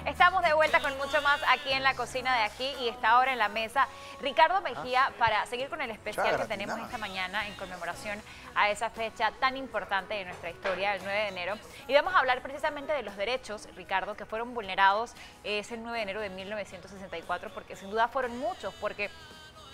Estamos de vuelta con mucho más aquí en la cocina de aquí y está ahora en la mesa Ricardo Mejía para seguir con el especial que tenemos esta mañana en conmemoración a esa fecha tan importante de nuestra historia, el 9 de enero. Y vamos a hablar precisamente de los derechos, Ricardo, que fueron vulnerados ese 9 de enero de 1964, porque sin duda fueron muchos, porque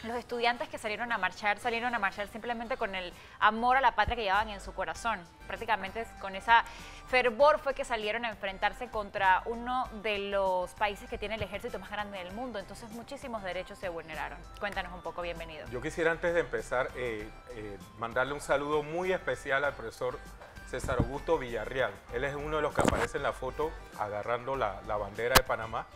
los estudiantes que salieron a marchar simplemente con el amor a la patria que llevaban en su corazón. Prácticamente con esa fervor fue que salieron a enfrentarse contra uno de los países que tiene el ejército más grande del mundo. Entonces muchísimos derechos se vulneraron. Cuéntanos un poco, bienvenido. Yo quisiera antes de empezar mandarle un saludo muy especial al profesor César Augusto Villarreal. Él es uno de los que aparece en la foto agarrando la bandera de Panamá.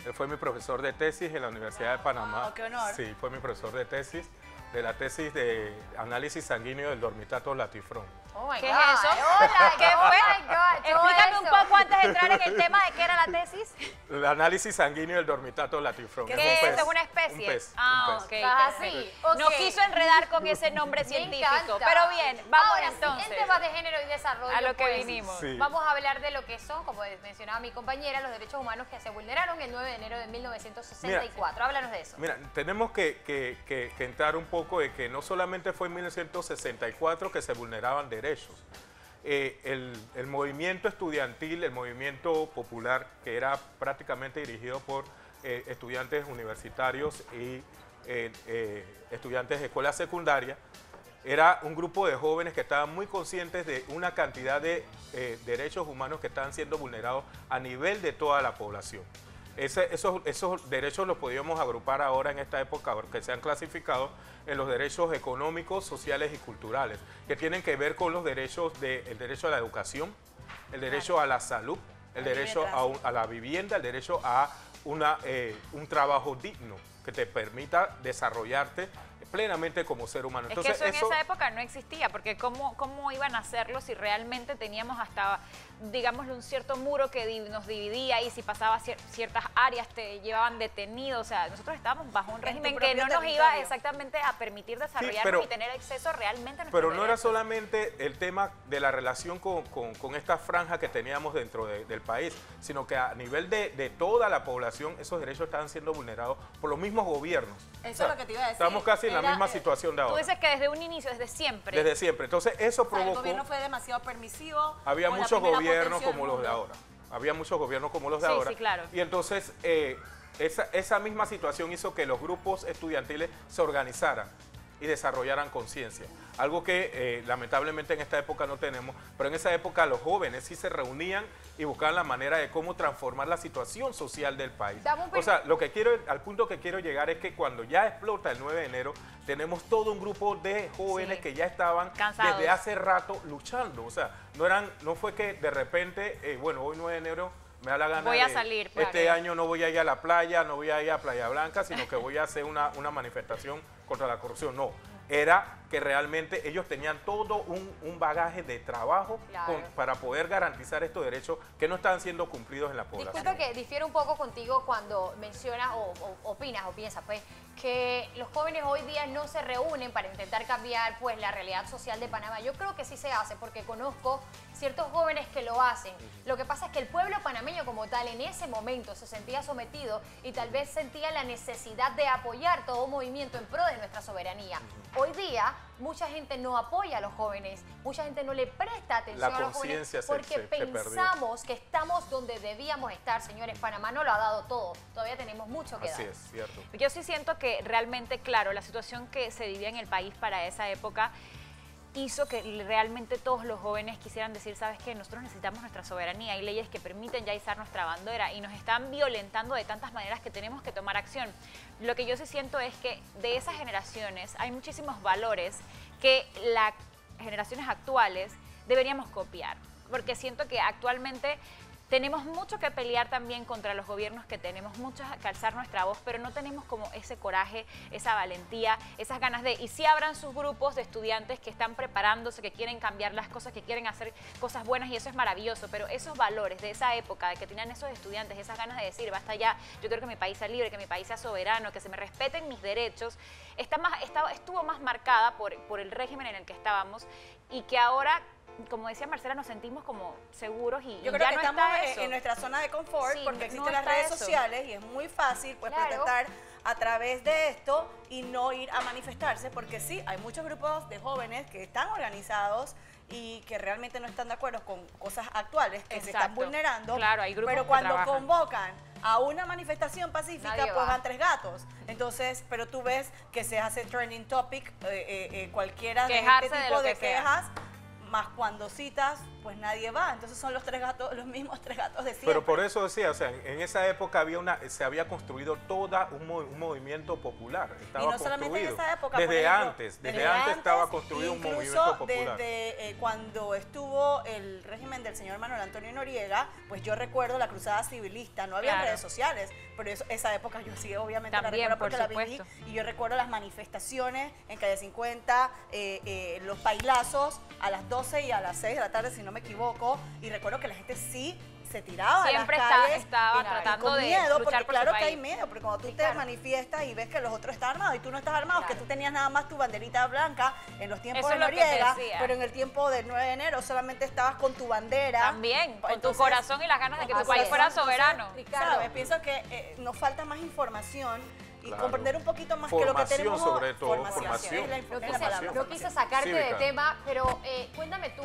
Él fue mi profesor de tesis en la Universidad de Panamá. ¡Oh, qué honor! Sí, fue mi profesor de tesis, de la tesis de análisis sanguíneo del dormitato latifrón. Oh my ¿Qué God. es eso? Hola, ¿Qué fue? Oh my God, Explícame un poco antes de entrar en el tema de qué era la tesis. El análisis sanguíneo del dormitato latifrón. ¿Qué un es pez, eso? ¿Es una especie? Un pez. Ah, un ok. pez. Así, No quiso enredar con ese nombre Me científico. encanta. Pero bien, vamos Ahora, entonces. En temas de género y desarrollo, A lo que pues, vinimos. Sí. Vamos a hablar de lo que son, como mencionaba mi compañera, los derechos humanos que se vulneraron el 9 de enero de 1964. Háblanos de eso. Mira, tenemos que entrar un poco de que no solamente fue en 1964 que se vulneraban derechos. El movimiento estudiantil, el movimiento popular, que era prácticamente dirigido por estudiantes universitarios y estudiantes de escuela secundaria, era un grupo de jóvenes que estaban muy conscientes de una cantidad de derechos humanos que estaban siendo vulnerados a nivel de toda la población. Esos derechos los podíamos agrupar ahora en esta época, que se han clasificado en los derechos económicos, sociales y culturales, que tienen que ver con los derechos el derecho a la educación, el derecho a la salud, el derecho a la vivienda, el derecho a un trabajo digno que te permita desarrollarte plenamente como ser humano. Entonces, es que eso en esa época no existía, porque ¿cómo iban a hacerlo si realmente teníamos hasta, digámosle, un cierto muro que nos dividía y si pasaba ciertas áreas te llevaban detenido? O sea, nosotros estábamos bajo un régimen que no nos iba exactamente a permitir desarrollarnos y tener acceso realmente a nuestros Pero no era derechos. solamente el tema de la relación con esta franja que teníamos dentro del país, sino que a nivel de toda la población esos derechos estaban siendo vulnerados por los mismos gobiernos. Eso es lo que te iba a decir. Estamos casi en la misma situación de ahora. Tú dices que desde un inicio, desde siempre. Desde siempre. Entonces eso provocó... El gobierno fue demasiado permisivo. Había con la muchos primera gobiernos potencia como del los de mundo. ahora. Había muchos gobiernos como los de Sí, ahora. sí, claro. Y entonces esa misma situación hizo que los grupos estudiantiles se organizaran y desarrollaran conciencia. Algo que lamentablemente en esta época no tenemos, pero en esa época los jóvenes sí se reunían y buscaban la manera de cómo transformar la situación social del país. O sea, al punto que quiero llegar es que cuando ya explota el 9 de enero, tenemos todo un grupo de jóvenes que ya estaban cansados desde hace rato luchando. O sea, no fue que de repente, bueno, hoy 9 de enero me da la gana voy a salir. Este año no voy a ir a la playa, no voy a ir a Playa Blanca, sino que voy a hacer una manifestación contra la corrupción. No, era que realmente ellos tenían todo un bagaje de trabajo para poder garantizar estos derechos que no estaban siendo cumplidos en la población. Disculpa que difiero un poco contigo cuando mencionas o opinas o piensas pues que los jóvenes hoy día no se reúnen para intentar cambiar pues la realidad social de Panamá. Yo creo que sí se hace porque conozco ciertos jóvenes que lo hacen. Lo que pasa es que el pueblo panameño como tal en ese momento se sentía sometido y tal vez sentía la necesidad de apoyar todo un movimiento en pro de nuestra soberanía. Hoy día mucha gente no apoya a los jóvenes, mucha gente no le presta atención a los jóvenes porque pensamos que estamos donde debíamos estar, señores. Panamá no lo ha dado todo, todavía tenemos mucho que dar. Así es, cierto. Yo sí siento que realmente, claro, la situación que se vivía en el país para esa época hizo que realmente todos los jóvenes quisieran decir, ¿sabes qué? Nosotros necesitamos nuestra soberanía. Hay leyes que permiten ya izar nuestra bandera y nos están violentando de tantas maneras que tenemos que tomar acción. Lo que yo sí siento es que de esas generaciones hay muchísimos valores que las generaciones actuales deberíamos copiar. Porque siento que actualmente tenemos mucho que pelear también contra los gobiernos que tenemos, mucho que alzar nuestra voz, pero no tenemos como ese coraje, esa valentía, esas ganas de... Y sí abran sus grupos de estudiantes que están preparándose, que quieren cambiar las cosas, que quieren hacer cosas buenas y eso es maravilloso, pero esos valores de esa época, de que tenían esos estudiantes, esas ganas de decir, basta ya, yo quiero que mi país sea libre, que mi país sea soberano, que se me respeten mis derechos, estuvo más marcada por el régimen en el que estábamos y que ahora como decía Marcela, nos sentimos como seguros y Yo y creo ya que no estamos está eso. en nuestra zona de confort Sí, porque no existen las está redes eso. sociales y es muy fácil pues Claro. protestar a través de esto y no ir a manifestarse, porque sí, hay muchos grupos de jóvenes que están organizados y que realmente no están de acuerdo con cosas actuales que se están Exacto. vulnerando. Claro, hay grupos pero que cuando trabajan. convocan a una manifestación pacífica, Nadie pues va. van 3 gatos. Entonces, pero tú ves que se hace trending topic, cualquiera de Quejarse este de tipo lo de que sea. quejas, más cuando citas, pues nadie va. Entonces son los 3 gatos, los mismos 3 gatos de siempre. Pero por eso decía, o sea, en esa época se había construido toda un movimiento popular. Estaba Y no solamente en construido. esa época, Desde por ejemplo, antes estaba construido un movimiento incluso popular. desde cuando estuvo el régimen del señor Manuel Antonio Noriega, pues yo recuerdo la cruzada civilista, no había Claro. redes sociales, pero esa época yo sí obviamente También, la recuerdo porque por la viví, supuesto. y yo recuerdo las manifestaciones en Calle 50, los bailazos a las 12 y a las 6 de la tarde, si no me equivoco, y recuerdo que la gente sí se tiraba Siempre a las calles estaba y tratando con de miedo, luchar porque por su claro que país. hay miedo, porque cuando tú Sí, te claro. manifiestas y ves que los otros están armados y tú no estás armado, Claro. que tú tenías nada más tu banderita blanca en los tiempos Eso de es lo que te Noriega, decía. pero en el tiempo del 9 de enero solamente estabas con tu bandera. También, con tu Entonces, corazón y las ganas de que tu Así país es. fuera entonces, soberano. Ricardo. ¿Sabes? Pienso que nos falta más información y Claro. comprender un poquito más que lo que Formación, tenemos sobre todo, formación. formación. Es la, No es la quise, palabra, no formación. quise sacarte de Cívica. tema, pero cuéntame tú,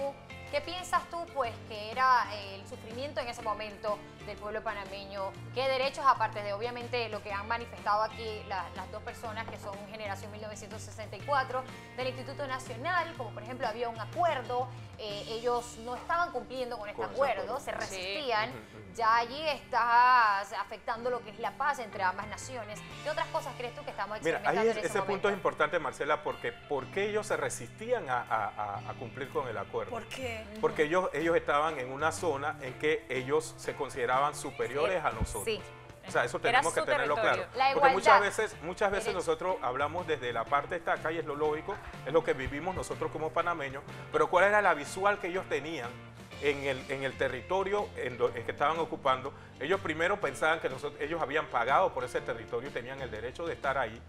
¿qué piensas tú, pues, que era el sufrimiento en ese momento del pueblo panameño? ¿Qué derechos, aparte de, obviamente, lo que han manifestado aquí las dos personas que son generación 1964 del Instituto Nacional, como por ejemplo había un acuerdo, ellos no estaban cumpliendo con este Con ese acuerdo, acuerdo. se Sí. resistían, Ujú, ujú. ya allí está afectando lo que es la paz entre ambas naciones. ¿Qué otras cosas crees tú que estamos Mira, experimentando ahí en ese ese punto momento? es importante, Marcela, porque ¿por qué ellos se resistían a cumplir con el acuerdo? ¿Por qué? Porque ellos estaban en una zona en que ellos se consideraban superiores a nosotros. Sí. O sea, eso Era tenemos que su tenerlo territorio. claro. La Porque muchas igualdad. veces Derecho. nosotros hablamos desde la parte esta acá y es lo lógico, es lo que vivimos nosotros como panameños, pero ¿cuál era la visual que ellos tenían en el territorio en que estaban ocupando? Ellos primero pensaban que ellos habían pagado por ese territorio y tenían el derecho de estar ahí.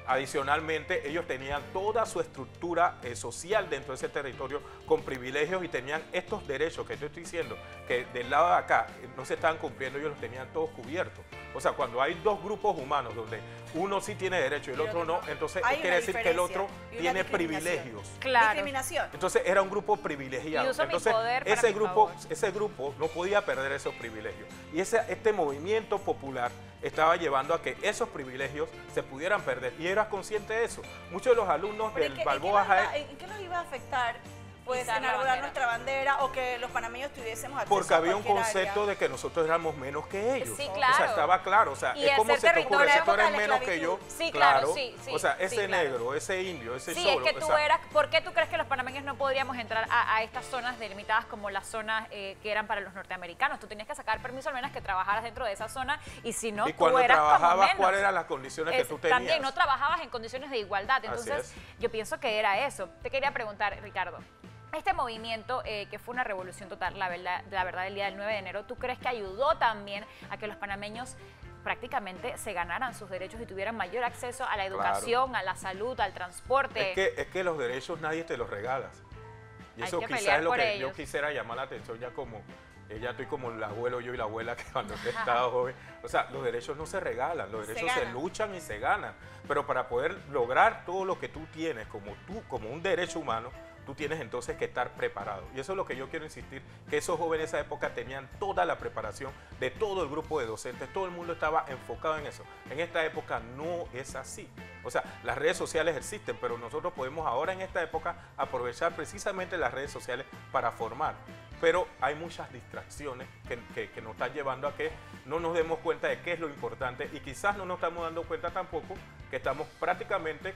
Adicionalmente, ellos tenían toda su estructura social dentro de ese territorio con privilegios y tenían estos derechos que te estoy diciendo, que del lado de acá no se estaban cumpliendo, ellos los tenían todos cubiertos. O sea, cuando hay dos grupos humanos donde uno sí tiene derecho y el otro no, entonces Hay quiere una decir que el diferencia otro y una tiene discriminación. privilegios. Claro. Discriminación. Entonces era un grupo privilegiado. Y uso mi Entonces poder para ese mi grupo, favor. ese grupo no podía perder esos privilegios. Y este movimiento popular estaba llevando a que esos privilegios se pudieran perder. Y eras consciente de eso. Muchos de los alumnos Pero del ¿en qué Balboa High, ¿en qué nos iba a afectar pues Izar la enarbolar bandera. nuestra bandera o que los panameños tuviésemos acceso porque a había un cualquier concepto área? de que nosotros éramos menos que ellos. Sí, O claro. sea, estaba claro. O sea, Y es el como ser se te ocurre, territorio- si tú eres época de la menos que yo. esclavitud. Sí, claro, sí, O sea, sí, ese claro. negro, ese indio, ese Sí, cholo. es que o tú sea, eras, ¿por qué tú crees que los panameños no podríamos entrar a estas zonas delimitadas como las zonas que eran para los norteamericanos? Tú tenías que sacar permiso al menos que trabajaras dentro de esa zona y si no, y cuando tú eras como trabajabas, menos. ¿cuáles eran las condiciones que tú tenías? También no trabajabas en condiciones de igualdad. Así Entonces, es. yo pienso que era eso. Te quería preguntar, Ricardo. Este movimiento, que fue una revolución total, la verdad, el día del 9 de enero, ¿tú crees que ayudó también a que los panameños prácticamente se ganaran sus derechos y tuvieran mayor acceso a la educación, a la salud, al transporte? Es que los derechos nadie te los regalas. Y Hay eso que quizás pelear es lo por que ellos. yo quisiera llamar la atención ya como, ya estoy como el abuelo yo y la abuela que cuando estaba joven. O sea, los derechos no se regalan, los derechos se ganan. luchan y se ganan. Pero para poder lograr todo lo que tú tienes como un derecho humano, tú tienes entonces que estar preparado. Y eso es lo que yo quiero insistir, que esos jóvenes de esa época tenían toda la preparación de todo el grupo de docentes, todo el mundo estaba enfocado en eso. En esta época no es así. O sea, las redes sociales existen, pero nosotros podemos ahora en esta época aprovechar precisamente las redes sociales para formar. Pero hay muchas distracciones que nos están llevando a que no nos demos cuenta de qué es lo importante y quizás no nos estamos dando cuenta tampoco que estamos prácticamente,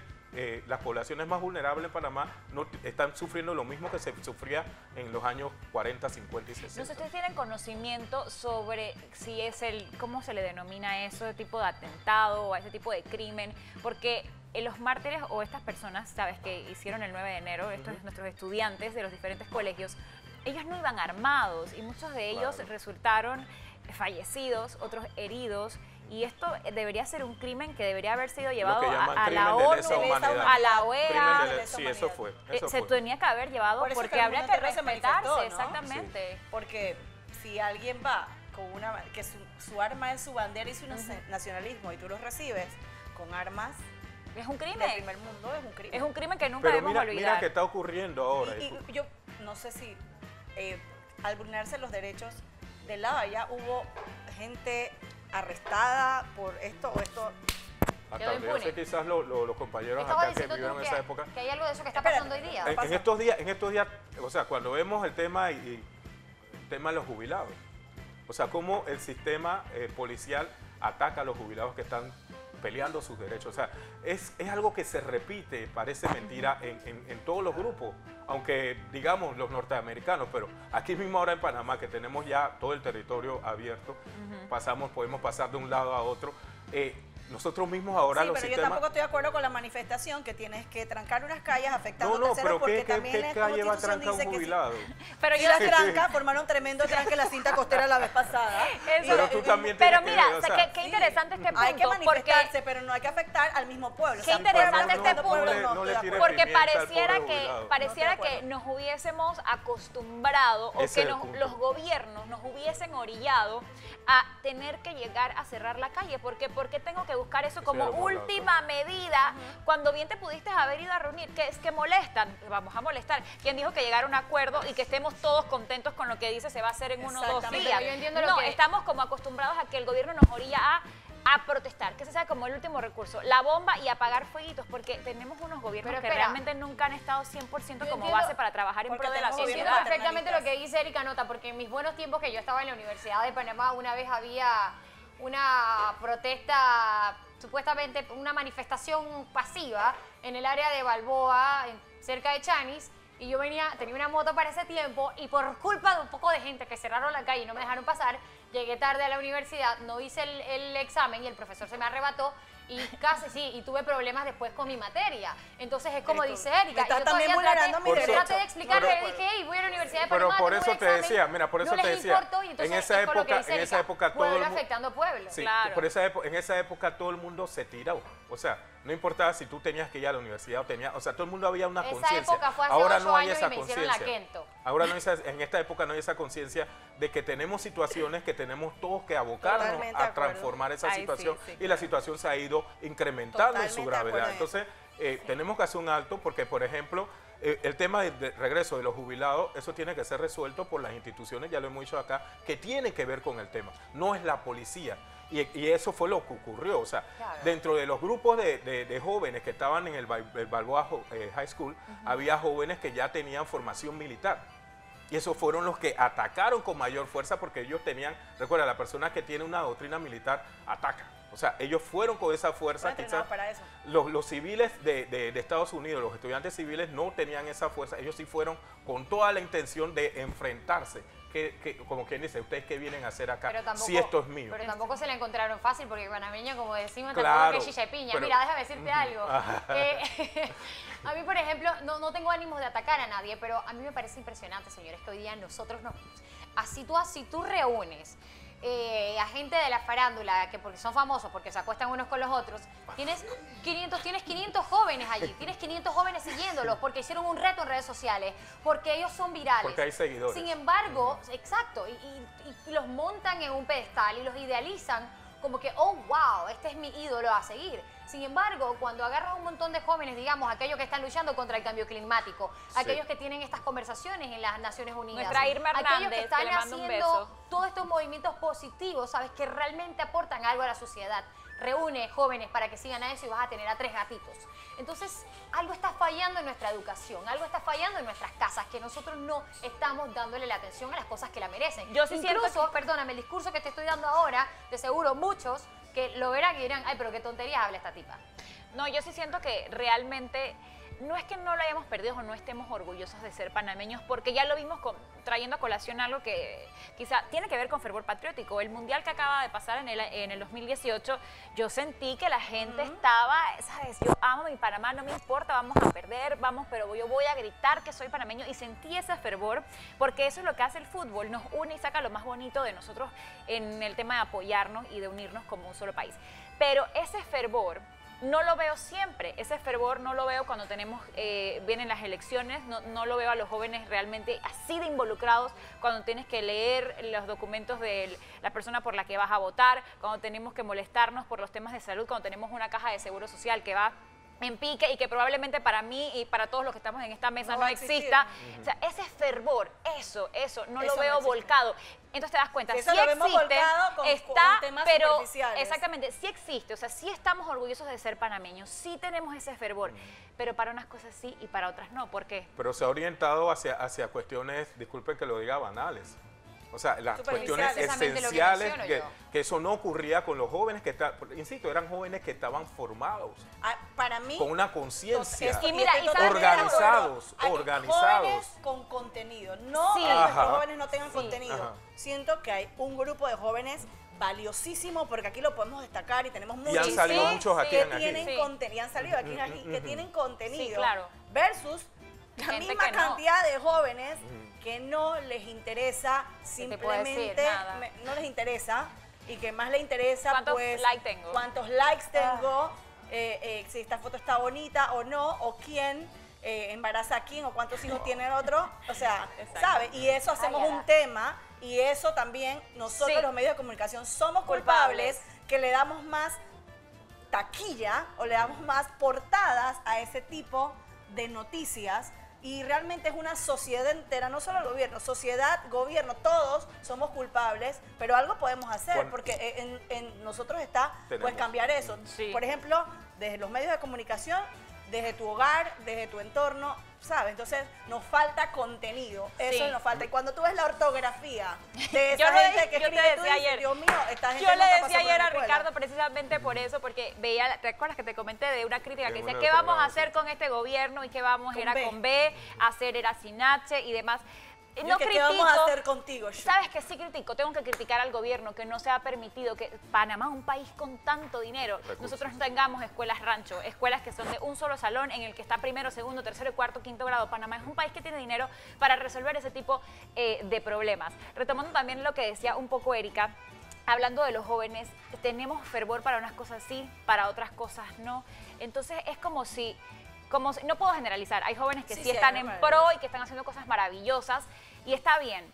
las poblaciones más vulnerables en Panamá no están sufriendo lo mismo que se sufría en los años 40, 50 y 60. No sé si ustedes tienen conocimiento sobre si es ¿cómo se le denomina eso, de tipo de atentado o ese tipo de crimen? Porque los mártires o estas personas, sabes, que hicieron el 9 de enero, estos nuestros estudiantes de los diferentes colegios, ellos no iban armados y muchos de ellos Claro. resultaron fallecidos, otros heridos. Y esto debería ser un crimen que debería haber sido llevado Lo que llaman a la crimen de ONU, lesa humanidad. a la OEA. Crimen de lesa sí, eso humanidad. fue. Eso Se fue. tenía que haber llevado Por eso porque que el habría mundo que entero se respetarse, manifestó, ¿no? exactamente. Porque si alguien va con que su arma es su bandera y su nacionalismo y tú los recibes con armas Es un del crimen. primer mundo, es un crimen. Es un crimen que nunca Pero debemos mira, olvidar. mira qué está ocurriendo ahora. Y yo no sé si al vulnerarse los derechos de la Haya hubo gente arrestada por esto o esto. Hasta quedó donde yo sé, impune. quizás los compañeros Estabas acá que diciendo vivieron tú en esa época. que hay algo de eso que está Espérate, pasando hoy día. En estos días, o sea, cuando vemos el tema y el tema de los jubilados, o sea, cómo el sistema policial ataca a los jubilados que están peleando sus derechos. O sea, es algo que se repite, parece mentira, en todos los grupos, aunque digamos los norteamericanos, pero aquí mismo ahora en Panamá, que tenemos ya todo el territorio abierto, podemos pasar de un lado a otro. Nosotros mismos ahora Sí, los pero yo sistemas... tampoco estoy de acuerdo con la manifestación que tienes que trancar unas calles afectando No, a terceros pero porque ¿qué también la calle va a Constitución trancar un dice que jubilado? Pero si yo las trancas formaron tremendo tranque en la cinta costera la vez pasada. Pero tú también Pero tienes que mira, ver, o sea, qué sí, interesante este punto, hay que porque manifestarse, pero no hay que afectar al mismo pueblo. Qué interesante pueblo este no, punto. pueblo No le estoy de tires acuerdo. porque pimienta al pareciera pobre que jubilado. pareciera No estoy de que acuerdo. nos hubiésemos acostumbrado o Ese que es el punto. los gobiernos nos hubiesen orillado a tener que llegar a cerrar la calle. ¿Por qué tengo que buscar eso como lo hemos hablado. última medida cuando bien te pudiste haber ido a reunir? Que es que molestan, vamos a molestar. ¿Quién dijo que llegar a un acuerdo y que estemos todos contentos con lo que dice se va a hacer en 1 o 2 Exactamente, días? pero yo entiendo lo No, que- estamos como acostumbrados a que el gobierno nos orilla a protestar, que se sabe como el último recurso, la bomba y apagar fueguitos, porque tenemos unos gobiernos Pero que espera. realmente nunca han estado 100% Yo como entiendo- base para trabajar en porque pro de la tenemos Entiendo gobiernos sociedad. perfectamente lo que paternalistas. dice Erika Nota, porque en mis buenos tiempos que yo estaba en la Universidad de Panamá, una vez había una protesta, supuestamente una manifestación pasiva en el área de Balboa, cerca de Chanis, y yo tenía una moto para ese tiempo, y por culpa de un poco de gente que cerraron la calle y no me dejaron pasar, llegué tarde a la universidad, no hice el examen y el profesor se me arrebató, y casi sí, y tuve problemas después con mi materia. Entonces es como Esto, dice me Erika. estás yo también todavía vulnerando mis traté derechos. de explicarle, Pero- le dije, hey, voy a la Universidad de Pero Panamá, por tengo eso un te examen, decía, mira, por eso no te les decía, importó, y entonces en esa es por lo que época- dice en esa Erika, época todo pueblo el mu- afectando pueblo. Sí, Claro. en esa época todo el mundo se tiró. O sea, no importaba si tú tenías que ir a la universidad o tenías, o sea, todo el mundo había una Esa conciencia. época fue hace Ahora 8 no hay años esa y me hicieron la conciencia. Kento. Ahora no hay en esta época no hay esa conciencia de que tenemos situaciones que tenemos todos que abocarnos Totalmente de a acuerdo. transformar esa Ay, sí, situación sí, y la situación se ha ido incrementando en su Totalmente de acuerdo gravedad. en eso. Entonces, tenemos que hacer un alto porque, por ejemplo, el tema de regreso de los jubilados, eso tiene que ser resuelto por las instituciones, ya lo hemos dicho acá, que tienen que ver con el tema. No es la policía. Y eso fue lo que ocurrió. O sea, Claro. dentro de los grupos de jóvenes que estaban en el Balboa High School, había jóvenes que ya tenían formación militar. Y esos fueron los que atacaron con mayor fuerza porque ellos tenían, recuerda, la persona que tiene una doctrina militar ataca. O sea, ellos fueron con esa fuerza. Fueron entrenados Quizás para eso. los civiles de Estados Unidos, los estudiantes civiles no tenían esa fuerza. Ellos sí fueron con toda la intención de enfrentarse. Como quien dice, ¿ustedes qué vienen a hacer acá Pero tampoco, si esto es mío? Pero tampoco se la encontraron fácil, porque panameño, como decimos, Claro, tampoco que chicha y piña. pero- Mira, déjame decirte algo. A mí, por ejemplo, no tengo ánimos de atacar a nadie, pero a mí me parece impresionante, señores, que hoy día nosotros nos... Así tú reúnes a gente de la farándula, que porque son famosos, porque se acuestan unos con los otros, tienes 500 jóvenes allí, tienes 500 jóvenes siguiéndolos, porque hicieron un reto en redes sociales, porque ellos son virales. Porque hay seguidores. Sin embargo, exacto, y los montan en un pedestal y los idealizan como que, oh, wow, este es mi ídolo a seguir. Sin embargo, cuando agarran un montón de jóvenes, digamos, aquellos que están luchando contra el cambio climático, aquellos que tienen estas conversaciones en las Naciones Unidas, Nuestra Irma aquellos Hernández, que que están le mando un haciendo beso. todos estos movimientos positivos, ¿sabes? Que realmente aportan algo a la sociedad. Reúne jóvenes para que sigan a eso y vas a tener a 3 gatitos. Entonces, algo está fallando en nuestra educación, algo está fallando en nuestras casas, que nosotros no estamos dándole la atención a las cosas que la merecen. Yo sí siento Incluso, perdóname, el discurso que te estoy dando ahora, de seguro muchos que lo verán y dirán, ay, pero qué tonterías habla esta tipa. No, yo sí siento que realmente no es que no lo hayamos perdido o no estemos orgullosos de ser panameños, porque ya lo vimos trayendo a colación algo que quizá tiene que ver con fervor patriótico. El mundial que acaba de pasar en el 2018, yo sentí que la gente estaba, ¿sabes? Yo amo mi Panamá, no me importa, vamos a perder, pero yo voy a gritar que soy panameño, y sentí ese fervor, porque eso es lo que hace el fútbol, nos une y saca lo más bonito de nosotros en el tema de apoyarnos y de unirnos como un solo país. Pero ese fervor no lo veo siempre, ese fervor no lo veo cuando vienen las elecciones, no lo veo a los jóvenes realmente así de involucrados cuando tienes que leer los documentos de la persona por la que vas a votar, cuando tenemos que molestarnos por los temas de salud, cuando tenemos una caja de seguro social que va en pique y que probablemente para mí y para todos los que estamos en esta mesa no exista. O sea, ese fervor, eso no lo veo volcado. Entonces te das cuenta, sí existe, está, pero exactamente, sí existe, o sea, sí estamos orgullosos de ser panameños, sí tenemos ese fervor, pero para unas cosas sí y para otras no. ¿Por qué? Pero se ha orientado hacia cuestiones, disculpen que lo diga, banales. O sea, las cuestiones esenciales, que eso no ocurría con los jóvenes que insisto, eran jóvenes que estaban formados. Para mí, con una conciencia, organizados. Organizados. Jóvenes con contenido, no que nuestros jóvenes no tengan contenido. Siento que hay un grupo de jóvenes valiosísimo, porque aquí lo podemos destacar y tenemos muchos. Y han salido muchos aquí que tienen contenido, han salido aquí que tienen contenido, versus la misma cantidad de jóvenes que no les interesa, simplemente no les interesa, y que más les interesa cuántos likes tengo, si esta foto está bonita o no, o quién embaraza a quién, o cuántos hijos tiene el otro, o sea, ¿sabe? Y eso hacemos un tema, y eso también nosotros los medios de comunicación somos culpables, que le damos más taquilla o le damos más portadas a ese tipo de noticias. Y realmente es una sociedad entera, no solo el gobierno, sociedad, gobierno, todos somos culpables, pero algo podemos hacer, porque en nosotros está pues cambiar eso. Por ejemplo, desde los medios de comunicación, desde tu hogar, desde tu entorno, ¿sabes? Entonces nos falta contenido, eso nos falta. Y cuando tú ves la ortografía de esa gente que escribe, tú dices, Dios mío, esta gente yo le decía ayer a Ricardo precisamente por eso, porque veía, ¿te acuerdas que te comenté de una crítica que decía, ¿qué vamos a hacer con este gobierno? Y qué vamos, era con B, hacer era sin H y demás. No critico. ¿Qué vamos a hacer contigo? ¿Sabes que sí critico? Tengo que criticar al gobierno que no se ha permitido que Panamá, un país con tanto dinero, nosotros no tengamos escuelas rancho, escuelas que son de un solo salón en el que está primero, segundo, tercero, cuarto, quinto grado. Panamá es un país que tiene dinero para resolver ese tipo de problemas. Retomando también lo que decía un poco Erika, hablando de los jóvenes, tenemos fervor para unas cosas sí, para otras cosas no. Entonces es como si no puedo generalizar, hay jóvenes que sí están en pro y que están haciendo cosas maravillosas y está bien,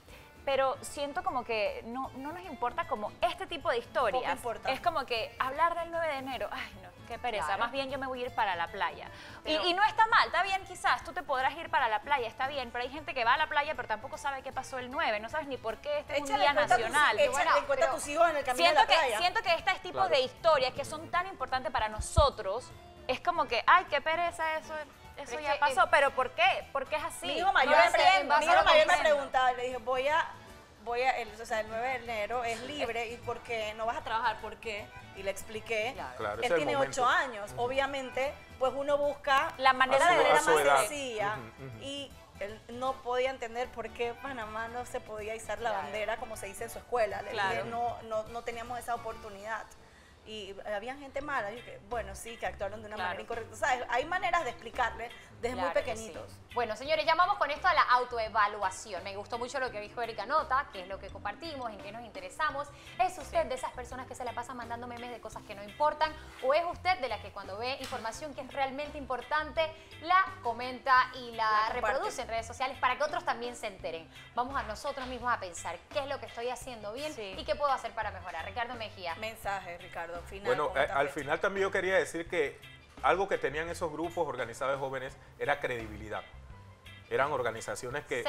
pero siento como que no nos importa como este tipo de historias. Es como que hablar del 9 de enero, ay no, qué pereza, más bien yo me voy a ir para la playa. Y no está mal, está bien quizás, tú te podrás ir para la playa, está bien, pero hay gente que va a la playa pero tampoco sabe qué pasó el 9, no sabes ni por qué este es un día nacional. Échale en cuenta a tus hijos en el camino de la playa. Siento que este tipo de historias que son tan importantes para nosotros, es como que, ay, qué pereza eso ya pasó, pero ¿por qué? ¿Por qué es así? Mi hijo mayor me preguntaba, le dije, o sea, el 9 de enero es libre, ¿y por qué no vas a trabajar? ¿Por qué? Y le expliqué, él tiene 8 años, obviamente, pues uno busca la manera de ver más sencilla, y él no podía entender por qué Panamá no se podía izar la bandera como se dice en su escuela. Le dije, no teníamos esa oportunidad. Y había gente mala, yo que, bueno, sí, que actuaron de una manera incorrecta. ¿Sabes? Hay maneras de explicarle desde muy pequeñitos. Bueno, señores, ya vamos con esto a la autoevaluación. Me gustó mucho lo que dijo Erika Nota, que es lo que compartimos, en qué nos interesamos. ¿Es usted de esas personas que se la pasan mandando memes de cosas que no importan? ¿O es usted de las que cuando ve información que es realmente importante, la comenta y la reproduce en redes sociales para que otros también se enteren? Vamos a nosotros mismos a pensar qué es lo que estoy haciendo bien y qué puedo hacer para mejorar. Ricardo Mejía. Mensaje, Ricardo, final. Bueno, al final también yo quería decir que algo que tenían esos grupos organizados de jóvenes era credibilidad. Eran organizaciones que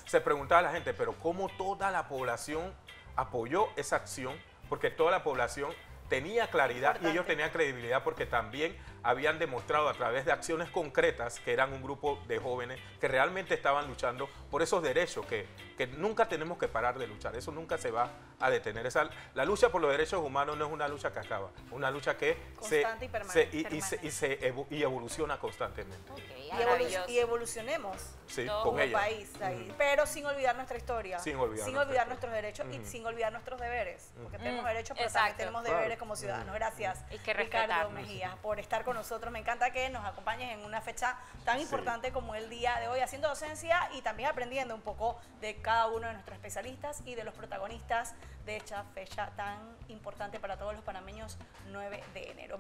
se preguntaba a la gente, pero ¿cómo toda la población apoyó esa acción? Porque toda la población tenía claridad y ellos tenían credibilidad porque también habían demostrado a través de acciones concretas que eran un grupo de jóvenes que realmente estaban luchando por esos derechos que nunca tenemos que parar de luchar. Eso nunca se va a detener. La lucha por los derechos humanos no es una lucha que acaba, una lucha que constante y permanente. y evoluciona constantemente. Okay, Y evolucionemos con ella. País, pero sin olvidar nuestra historia, sin olvidar nuestros derechos y sin olvidar nuestros deberes, porque tenemos derechos, pero Exacto. también tenemos deberes como ciudadanos. Gracias, Hay que Ricardo respetarnos. Mejía, por estar con nosotros. Me encanta que nos acompañes en una fecha tan importante como el día de hoy, haciendo docencia y también aprendiendo un poco de cada uno de nuestros especialistas y de los protagonistas de esta fecha tan importante para todos los panameños, 9 de enero.